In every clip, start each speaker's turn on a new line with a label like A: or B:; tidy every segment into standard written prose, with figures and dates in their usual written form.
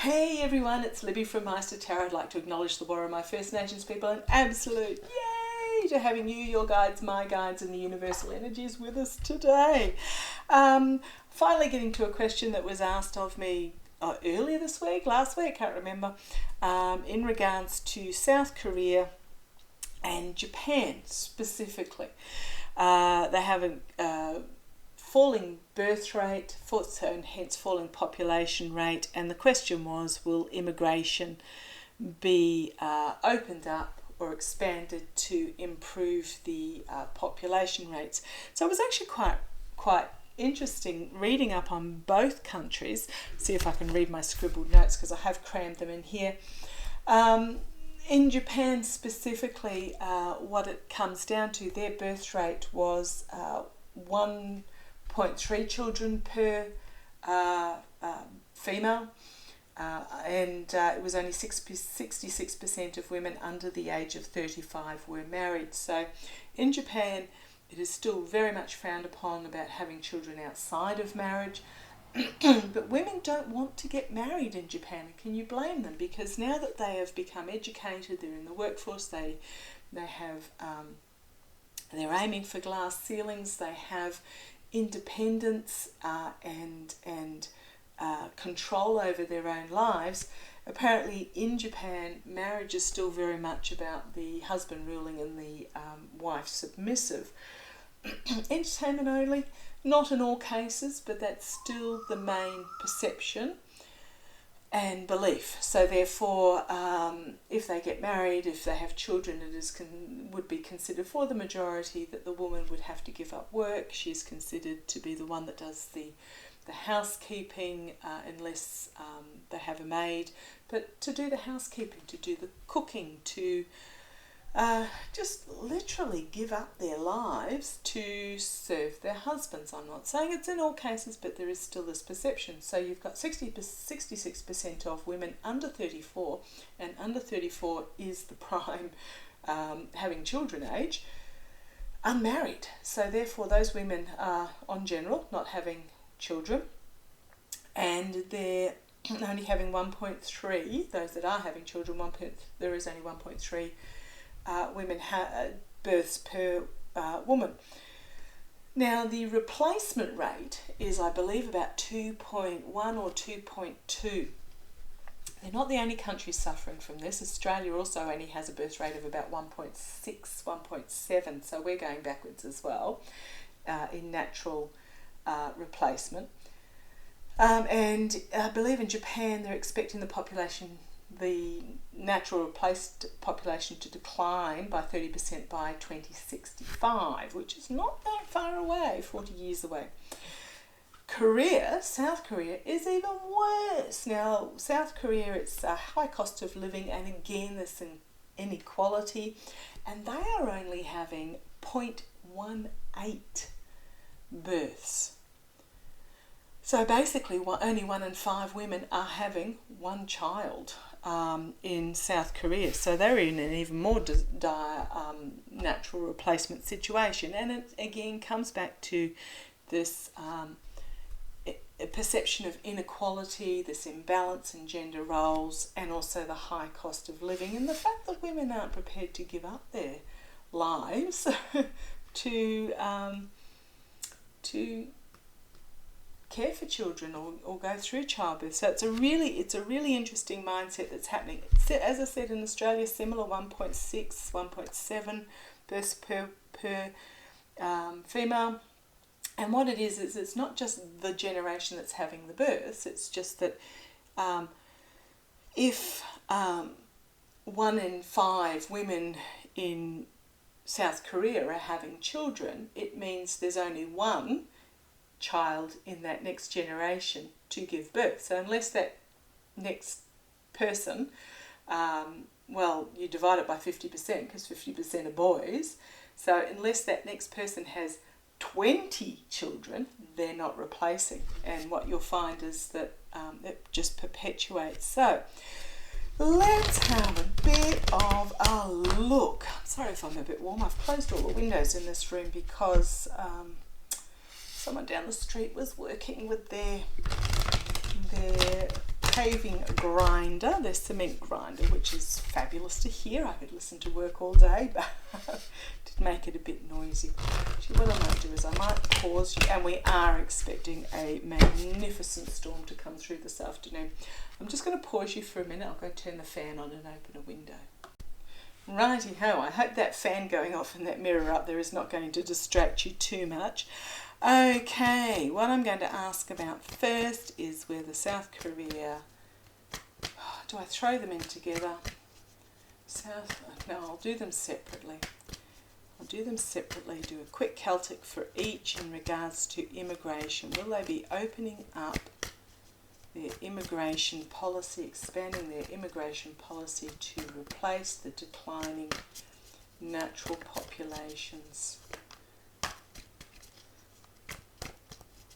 A: Hey everyone, it's Libby from Sth Korea. I'd like to acknowledge the Warra, my First Nations people, and absolute yay to having you, your guides, my guides, and the universal energies with us today. Finally getting to a question that was asked of me earlier this week, last week, I can't remember, in regards to South Korea and Japan specifically. They have a falling birth rate, and hence falling population rate, and the question was, will immigration be opened up or expanded to improve the population rates? So it was actually quite interesting reading up on both countries. See if I can read my scribbled notes because I have crammed them in here. In Japan specifically, what it comes down to, their birth rate was 1.3 children per female, and it was only 66% of women under the age of 35 were married. So in Japan it is still very much frowned upon about having children outside of marriage. But women don't want to get married in Japan. Can you blame them? Because now that they have become educated, they're in the workforce, they have they're aiming for glass ceilings, they have independence and control over their own lives. Apparently in Japan, marriage is still very much about the husband ruling and the wife submissive. Entertainment only, not in all cases, but that's still the main perception and belief. So therefore, if they get married, if they have children, it would be considered for the majority that the woman would have to give up work. She is considered to be the one that does the housekeeping, unless they have a maid. But to do the housekeeping, to do the cooking, to just literally give up their lives to serve their husbands. I'm not saying it's in all cases, but there is still this perception. So you've got 66% of women under 34, and under 34 is the prime having children age, unmarried. So therefore those women are, on general, not having children, and they're only having 1.3, those that are having children, there is only 1.3 women births per woman. Now the replacement rate is, I believe, about 2.1 or 2.2. They're not the only country suffering from this. Australia also only has a birth rate of about 1.6, 1.7, so we're going backwards as well in natural replacement. And I believe in Japan they're expecting the natural replaced population to decline by 30% by 2065, which is not that far away, 40 years away. South Korea is even worse. Now, South Korea, it's a high cost of living, and again, there's an inequality, and they are only having 0.18 births. So basically, only 1 in 5 women are having one child in South Korea. So they're in an even more dire natural replacement situation. And it again comes back to this perception of inequality, this imbalance in gender roles, and also the high cost of living, and the fact that women aren't prepared to give up their lives to care for children or go through childbirth. So it's a really interesting mindset that's happening. As I said, in Australia, similar, 1.6, 1.7 births per female. And what it is it's not just the generation that's having the births, it's just that if 1 in 5 women in South Korea are having children, it means there's only one child in that next generation to give birth. So unless that next person, you divide it by 50% because 50% are boys, so unless that next person has 20 children, they're not replacing, and what you'll find is that it just perpetuates. So let's have a bit of a look. Sorry if I'm a bit warm. I've closed all the windows in this room because someone down the street was working with their paving grinder, their cement grinder, which is fabulous to hear. I could listen to work all day, but did make it a bit noisy. Actually, what I might do is I might pause you, and we are expecting a magnificent storm to come through this afternoon. I'm just going to pause you for a minute. I'll go turn the fan on and open a window. Righty-ho, I hope that fan going off and that mirror up there is not going to distract you too much. Okay, what I'm going to ask about first is where the South Korea, do I throw them in together? No, I'll do them separately. Do a quick Celtic for each in regards to immigration. Will they be opening up their immigration policy, expanding their immigration policy to replace the declining natural populations?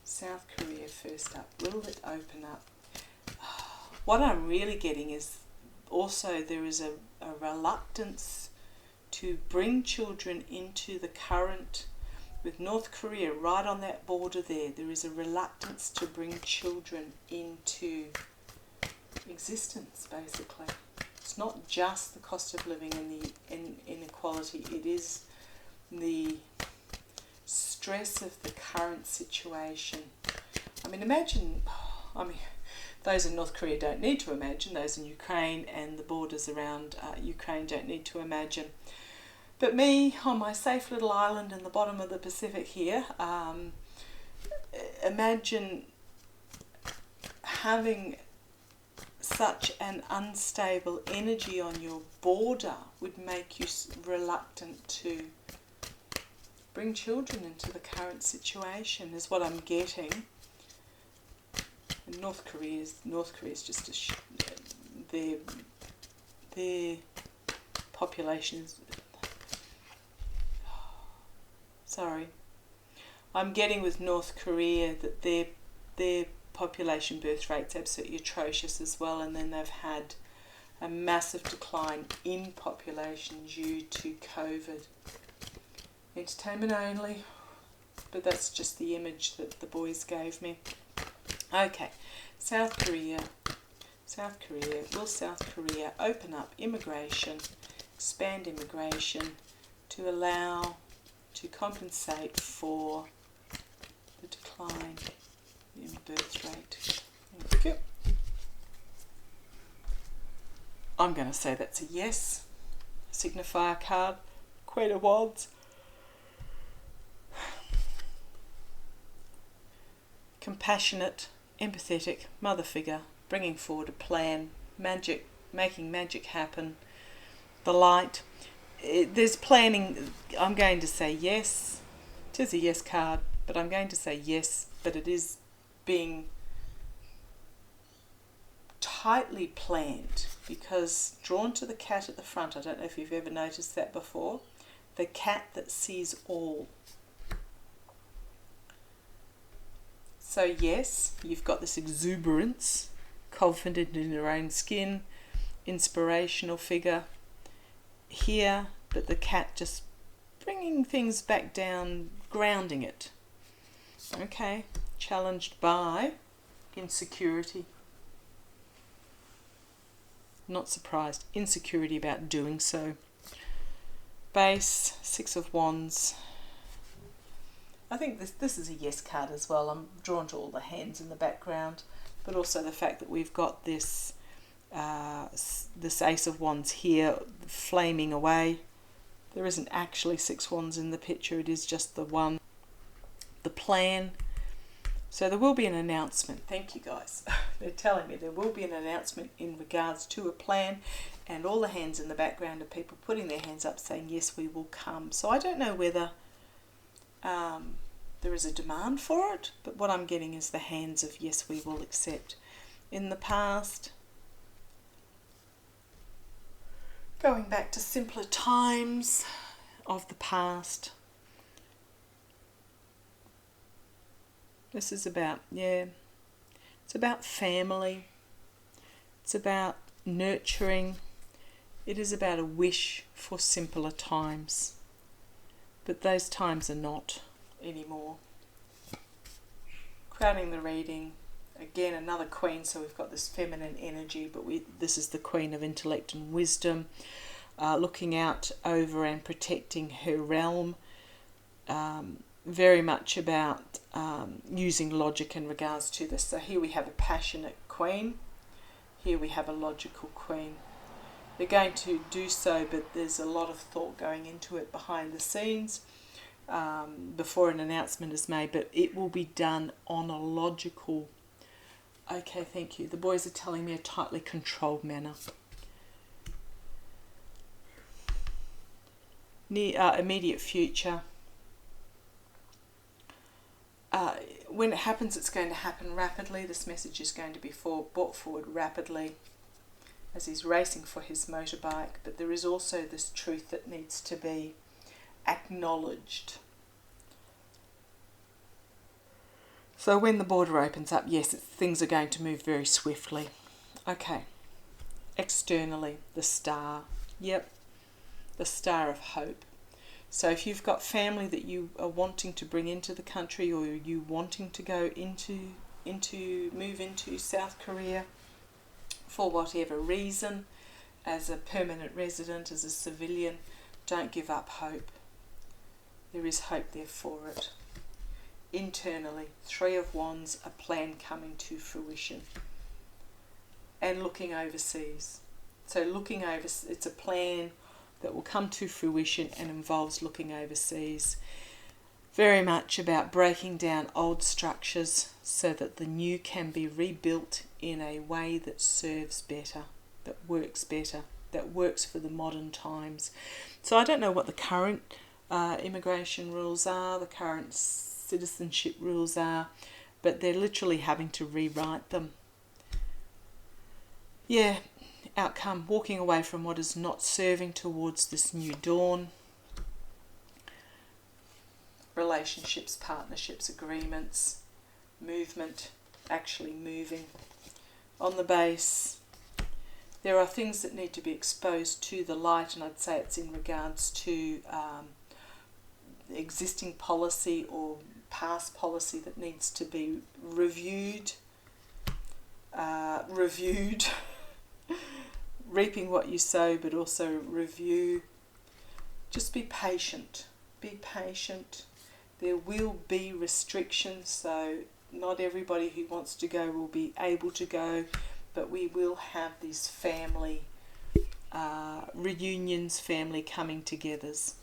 A: South Korea first up. Will it open up? What I'm really getting is also there is a reluctance to bring children into the current, with North Korea right on that border there is a reluctance to bring children into existence, basically. It's not just the cost of living and the inequality, it is the stress of the current situation. Imagine, those in North Korea don't need to imagine, those in Ukraine and the borders around Ukraine don't need to imagine. But me, on my safe little island in the bottom of the Pacific here, imagine having such an unstable energy on your border would make you reluctant to bring children into the current situation, is what I'm getting. And North Korea is just their population is. Sorry, I'm getting with North Korea that their population birth rate's absolutely atrocious as well, and then they've had a massive decline in population due to COVID. Entertainment only, but that's just the image that the boys gave me. Okay, South Korea. Will South Korea open up immigration, expand immigration to compensate for the decline in birth rate? Thank you. I'm going to say that's a yes. Signifier card, Queen of Wands. Compassionate, empathetic mother figure, bringing forward a plan, magic, making magic happen, the light. There's planning. I'm going to say yes. It is a yes card, but I'm going to say yes, but it is being tightly planned, because drawn to the cat at the front, I don't know if you've ever noticed that before, the cat that sees all. So yes, you've got this exuberance, confident in your own skin, inspirational figure here, but the cat just bringing things back down, grounding it. Okay, challenged by insecurity. Not surprised, insecurity about doing so. Base, Six of Wands. I think this is a yes card as well. I'm drawn to all the hands in the background, but also the fact that we've got this this Ace of Wands here flaming away. There isn't actually 6 wands in the picture, it is just the one. The plan. So there will be an announcement. Thank you guys. They're telling me there will be an announcement in regards to a plan, and all the hands in the background are people putting their hands up saying yes, we will come. So I don't know whether there is a demand for it, but what I'm getting is the hands of yes, we will accept. In the past, going back to simpler times of the past. This is about, it's about family. It's about nurturing. It is about a wish for simpler times. But those times are not anymore. Crowning the reading, again, another queen, so we've got this feminine energy, but this is the queen of intellect and wisdom, looking out over and protecting her realm, very much about using logic in regards to this. So here we have a passionate queen, here we have a logical queen. They're going to do so, but there's a lot of thought going into it behind the scenes before an announcement is made, but it will be done on a logical, okay, thank you, the boys are telling me, a tightly controlled manner. Near immediate future. When it happens, it's going to happen rapidly. This message is going to be brought forward rapidly as he's racing for his motorbike, but there is also this truth that needs to be acknowledged. So when the border opens up, yes, things are going to move very swiftly. Okay, externally, the star. Yep, the star of hope. So if you've got family that you are wanting to bring into the country, or you wanting to go move into South Korea for whatever reason, as a permanent resident, as a civilian, don't give up hope. There is hope there for it. Internally, Three of Wands, a plan coming to fruition. And looking overseas. So looking over, it's a plan that will come to fruition and involves looking overseas. Very much about breaking down old structures so that the new can be rebuilt in a way that serves better, that works for the modern times. So I don't know what the current immigration rules are, the current citizenship rules are, but they're literally having to rewrite them. Yeah, outcome, walking away from what is not serving towards this new dawn. Relationships, partnerships, agreements, movement, actually moving. On the base, there are things that need to be exposed to the light, and I'd say it's in regards to existing policy or past policy that needs to be reviewed. Reaping what you sow, but also review. Just be patient. Be patient. There will be restrictions, so not everybody who wants to go will be able to go, but we will have these family reunions, family coming togethers.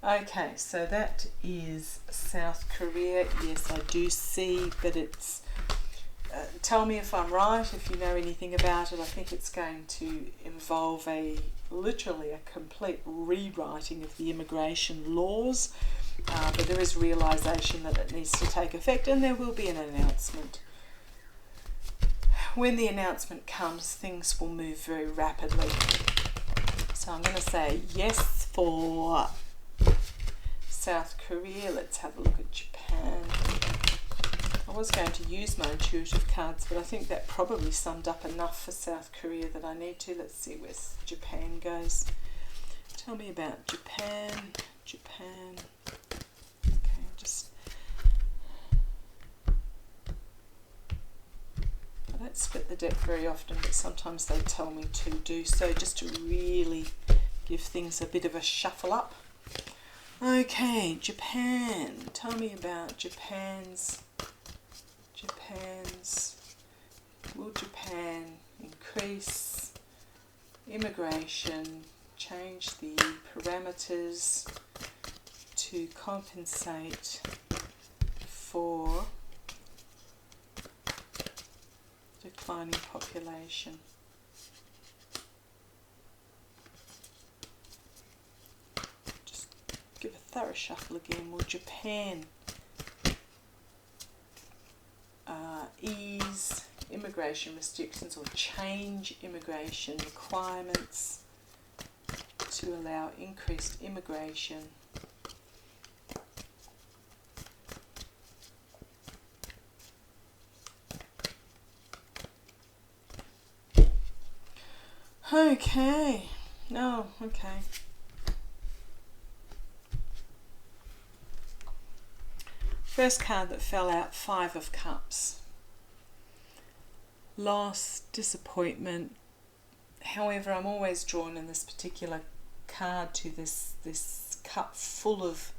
A: Okay, so that is South Korea. Yes, I do see, but it's tell me if I'm right, if you know anything about it. I think it's going to involve literally a complete rewriting of the immigration laws, but there is realisation that it needs to take effect, and there will be an announcement. When the announcement comes, things will move very rapidly. So I'm going to say yes for South Korea. Let's have a look at Japan. I was going to use my intuitive cards, but I think that probably summed up enough for South Korea that I need to. Let's see where Japan goes. Tell me about Japan. Japan. Okay, I don't split the deck very often, but sometimes they tell me to do so, just to really give things a bit of a shuffle up. Okay, Japan. Tell me about will Japan increase immigration, change the parameters to compensate for declining population? Just give a thorough shuffle again. Will Japan ease immigration restrictions or change immigration requirements to allow increased immigration? Okay. No, okay. First card that fell out, Five of Cups. loss, disappointment. However, I'm always drawn in this particular card to this cup full of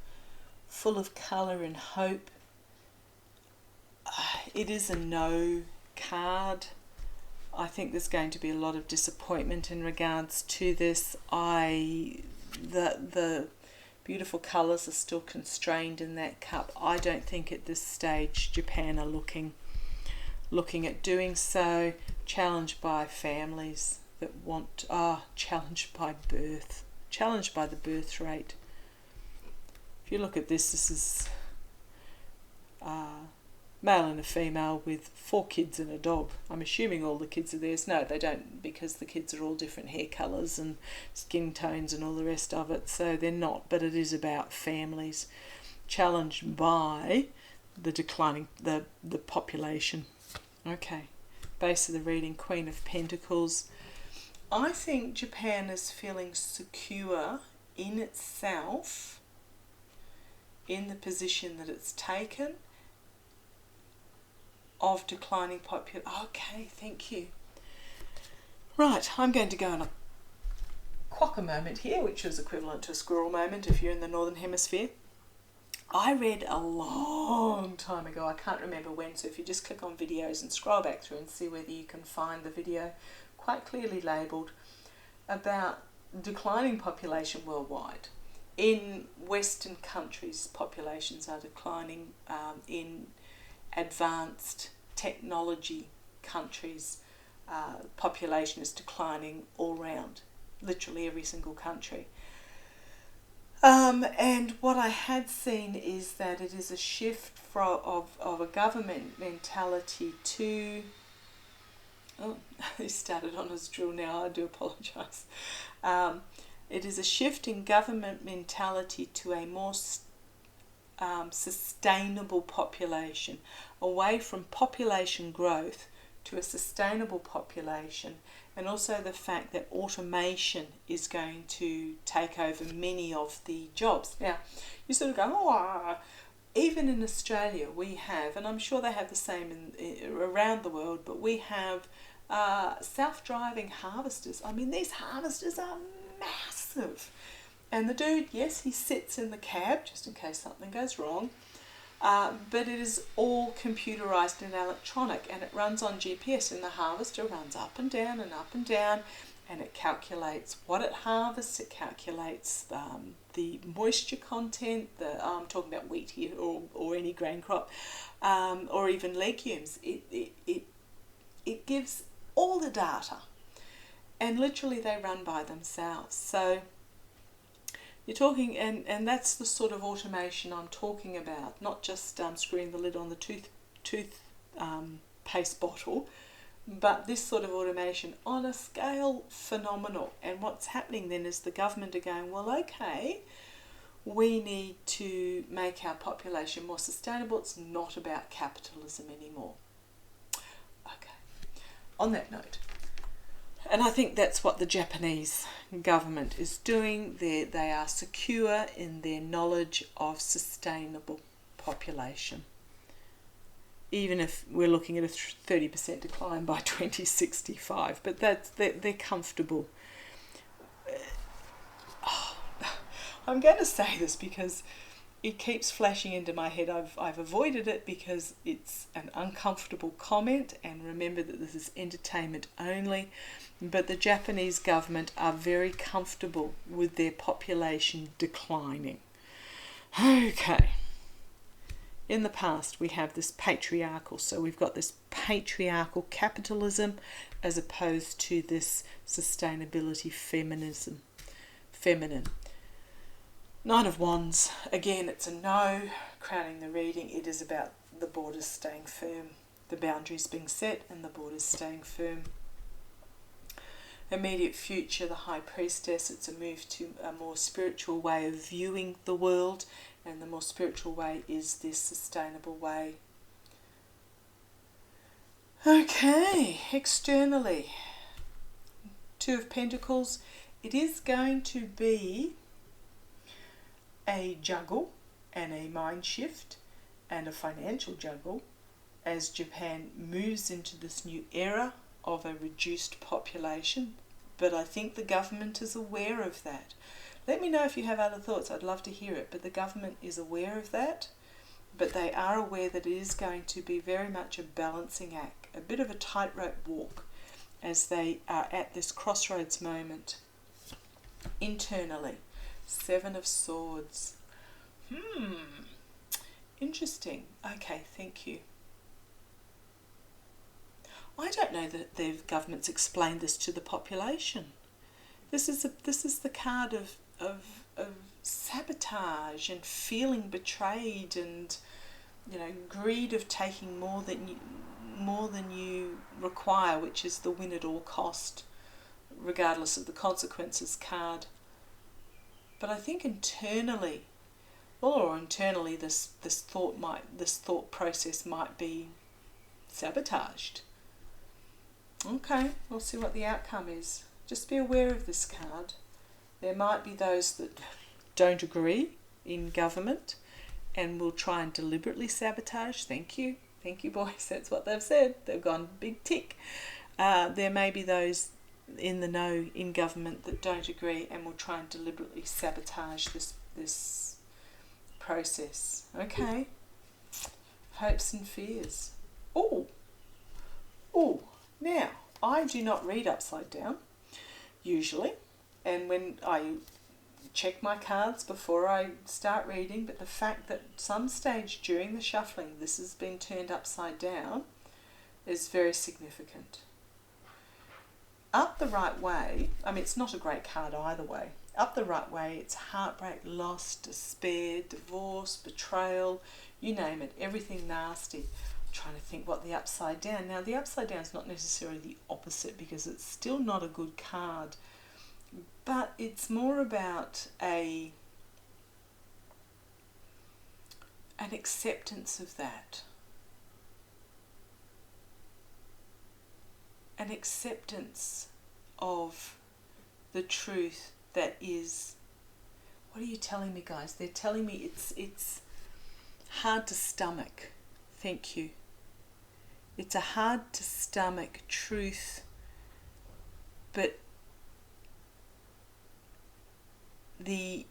A: colour and hope. It is a no card. I think there's going to be a lot of disappointment in regards to this. The beautiful colours are still constrained in that cup. I don't think at this stage Japan are looking at doing so. Challenged by families that want, challenged by birth, challenged by the birth rate. If you look at this is male and a female with 4 kids and a dog. I'm assuming all the kids are theirs. No, they don't, because the kids are all different hair colours and skin tones and all the rest of it, so they're not, but it is about families challenged by the declining, the population. Okay, base of the reading, Queen of Pentacles. I think Japan is feeling secure in itself, in the position that it's taken, of declining population. Okay, thank you. Right, I'm going to go on a quokka moment here, which is equivalent to a squirrel moment if you're in the Northern Hemisphere. I read a long time ago, I can't remember when, so if you just click on videos and scroll back through and see whether you can find the video, quite clearly labelled, about declining population worldwide. In Western countries, populations are declining. In advanced technology countries, population is declining all round, literally every single country. And what I had seen is that it is a shift of a government mentality to... Oh, he started on his drill now, I do apologise. It is a shift in government mentality to a more sustainable population, away from population growth to a sustainable population, and also the fact that automation is going to take over many of the jobs. Now, you sort of go, even in Australia we have, and I'm sure they have the same around the world, but we have self-driving harvesters. I mean, these harvesters are massive. And the dude, yes, he sits in the cab just in case something goes wrong, but it is all computerised and electronic, and it runs on GPS, and the harvester runs up and down, and it calculates what it harvests, it calculates the moisture content, I'm talking about wheat here, or any grain crop, or even legumes. It gives all the data, and literally they run by themselves. So you're talking, and that's the sort of automation I'm talking about, not just screwing the lid on the tooth paste bottle, but this sort of automation on a scale phenomenal. And what's happening then is the government are going, well, okay, we need to make our population more sustainable. It's not about capitalism anymore. Okay, on that note, and I think that's what the Japanese government is doing. They are secure in their knowledge of sustainable population. Even if we're looking at a 30% decline by 2065, but they're comfortable. I'm going to say this because it keeps flashing into my head. I've avoided it because it's an uncomfortable comment, and remember that this is entertainment only. But the Japanese government are very comfortable with their population declining. Okay. In the past, we have this patriarchal, so we've got this patriarchal capitalism as opposed to this sustainability feminism, feminine. Nine of Wands, again, it's a no, crowning the reading. It is about the borders staying firm, the boundaries being set and the borders staying firm. Immediate future, the High Priestess, it's a move to a more spiritual way of viewing the world, and the more spiritual way is this sustainable way. Okay, externally, Two of Pentacles, it is going to be a juggle and a mind shift and a financial juggle as Japan moves into this new era of a reduced population, but I think the government is aware of that. Let me know if you have other thoughts. I'd love to hear it, but the government is aware of that, but they are aware that it is going to be very much a balancing act, a bit of a tightrope walk as they are at this crossroads moment internally. Seven of Swords. Interesting. Okay, thank you. I don't know that the government's explained this to the population. This is the card of sabotage and feeling betrayed, and greed of taking more than you require, which is the win at all cost, regardless of the consequences card. But I think internally, this thought process might be sabotaged. Okay, we'll see what the outcome is. Just be aware of this card. There might be those that don't agree in government and will try and deliberately sabotage. Thank you, boys. That's what they've said. They've gone big tick. There may be those in the know in government that don't agree and will try and deliberately sabotage this process. Okay. Hopes and fears. Oh. Now, I do not read upside down, usually, and when I check my cards before I start reading, but the fact that some stage during the shuffling this has been turned upside down is very significant. Up the right way, it's not a great card either way. Up the right way, it's heartbreak, loss, despair, divorce, betrayal, you name it, everything nasty. Trying to think what the upside down. Now, the upside down is not necessarily the opposite because it's still not a good card, but it's more about an acceptance of that. An acceptance of the truth that is. What are you telling me, guys? They're telling me it's hard to stomach. Thank you. It's a hard to stomach truth, but the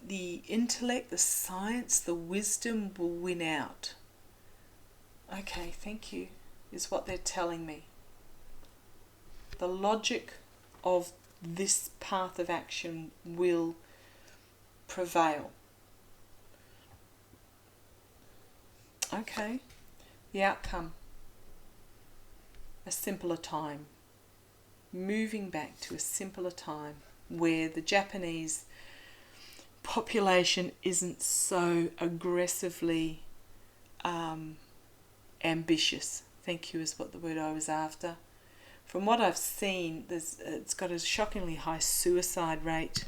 A: intellect, the science, the wisdom will win out. Okay, thank you, is what they're telling me. The logic of this path of action will prevail. Okay, the outcome. A simpler time. Moving back to a simpler time where the Japanese population isn't so aggressively ambitious. Thank you is what the word I was after. From what I've seen, it's got a shockingly high suicide rate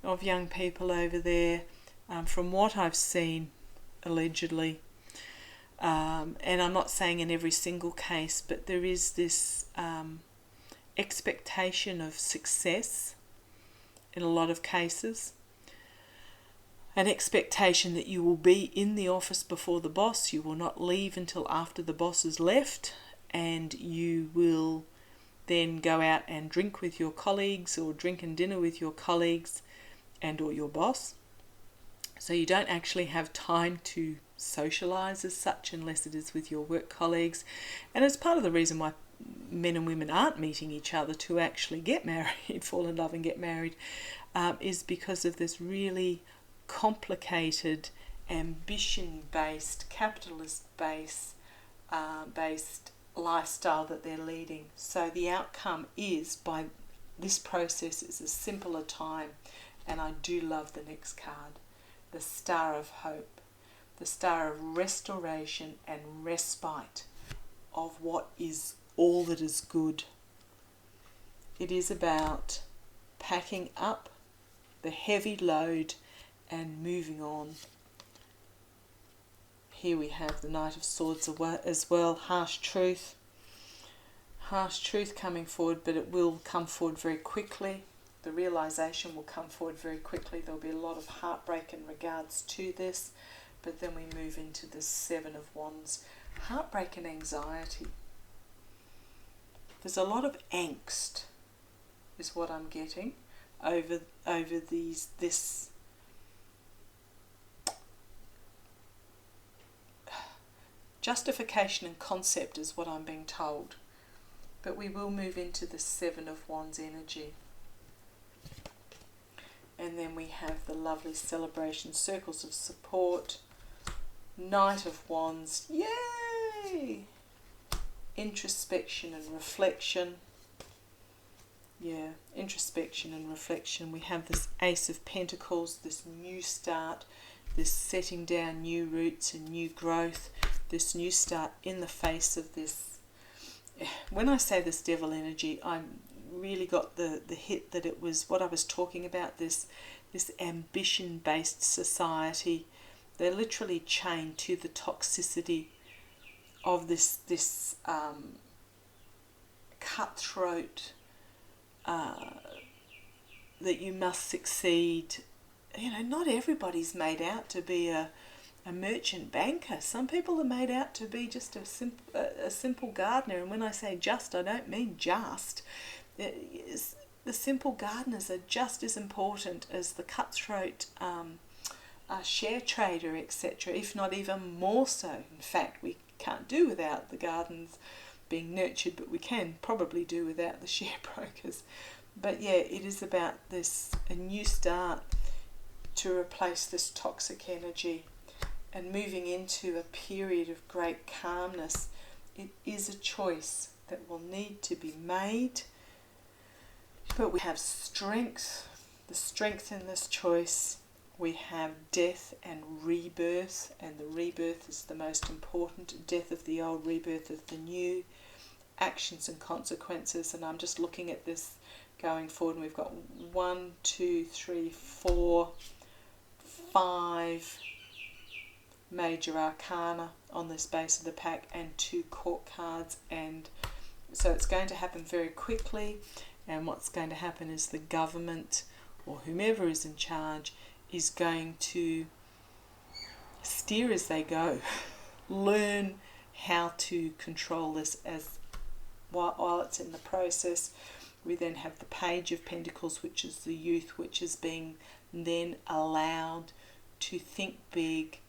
A: of young people over there. From what I've seen, allegedly. And I'm not saying in every single case, but there is this expectation of success in a lot of cases. An expectation that you will be in the office before the boss, you will not leave until after the boss has left, and you will then go out and drink with your colleagues or drink and dinner with your colleagues and or your boss. So you don't actually have time to socialise as such unless it is with your work colleagues. And it's part of the reason why men and women aren't meeting each other to actually get married, fall in love and get married, is because of this really complicated, ambition-based, capitalist-based lifestyle that they're leading. So the outcome is, by this process, is a simpler time. And I do love the next card. The Star of Hope, the Star of restoration and respite of what is all that is good. It is about packing up the heavy load and moving on. Here we have the Knight of Swords as well, harsh truth. Harsh truth coming forward, but it will come forward very quickly. The realisation will come forward very quickly. There'll be a lot of heartbreak in regards to this, but then we move into the Seven of Wands. heartbreak and anxiety. There's a lot of angst, is what I'm getting, over this justification and concept is what I'm being told. But we will move into the Seven of Wands energy. And then we have the lovely celebration, circles of support, Knight of Wands, yay! Introspection and reflection. Yeah, introspection and reflection. We have this Ace of Pentacles, this new start, this setting down new roots and new growth, this new start in the face of this. When I say this devil energy, I really got the hit that it was what I was talking about, this ambition-based society. They're literally chained to the toxicity of this cutthroat, that you must succeed. You know, not everybody's made out to be a merchant banker. Some people are made out to be just a simple gardener. And when I say just, I don't mean just. The simple gardeners are just as important as the cutthroat share trader, etc., if not even more so. In fact, we can't do without the gardens being nurtured, but we can probably do without the share brokers. But yeah, it is about a new start to replace this toxic energy and moving into a period of great calmness. It is a choice that will need to be made, but we have strength, the strength in this choice. We have death and rebirth, and the rebirth is the most important. Death of the old, rebirth of the new, actions and consequences. And I'm just looking at this going forward, and we've got 1, 2, 3, 4, 5 major arcana on this base of the pack and 2 court cards, and so it's going to happen very quickly. And what's going to happen is the government or whomever is in charge is going to steer as they go, learn how to control this as while it's in the process. We then have the Page of Pentacles, which is the youth, which is being then allowed to think big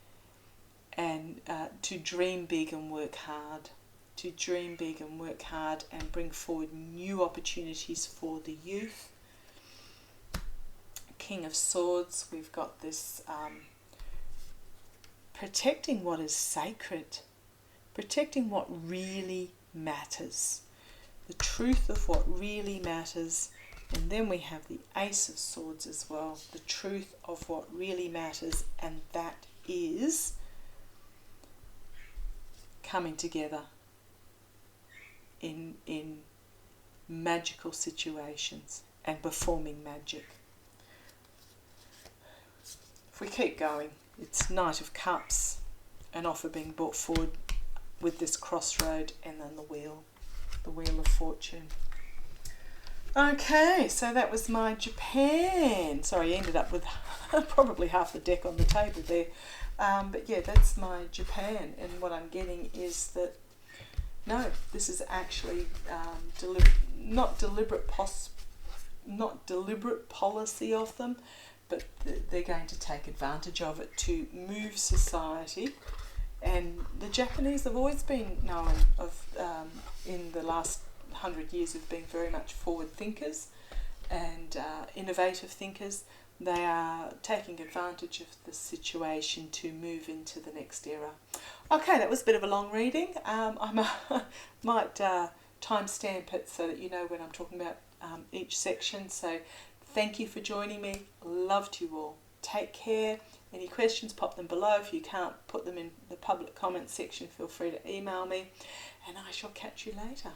A: and to dream big and work hard. To dream big and work hard and bring forward new opportunities for the youth. King of Swords, we've got this protecting what is sacred, protecting what really matters, the truth of what really matters. And then we have the Ace of Swords as well, the truth of what really matters, and that is coming together in magical situations and performing magic. If we keep going, it's Knight of Cups, an offer being brought forward with this crossroad, and then the Wheel of Fortune. Okay, so that was my Japan. Sorry, I ended up with probably half the deck on the table there. But yeah, that's my Japan, and what I'm getting is that no, this is actually not deliberate policy of them, but they're going to take advantage of it to move society. And the Japanese have always been known of, in the last 100 years, of being very much forward thinkers and innovative thinkers. They are taking advantage of the situation to move into the next era. Okay, that was a bit of a long reading. I might timestamp it so that you know when I'm talking about each section. So thank you for joining me. Loved you all. Take care. Any questions, pop them below. If you can't put them in the public comment section, feel free to email me, and I shall catch you later.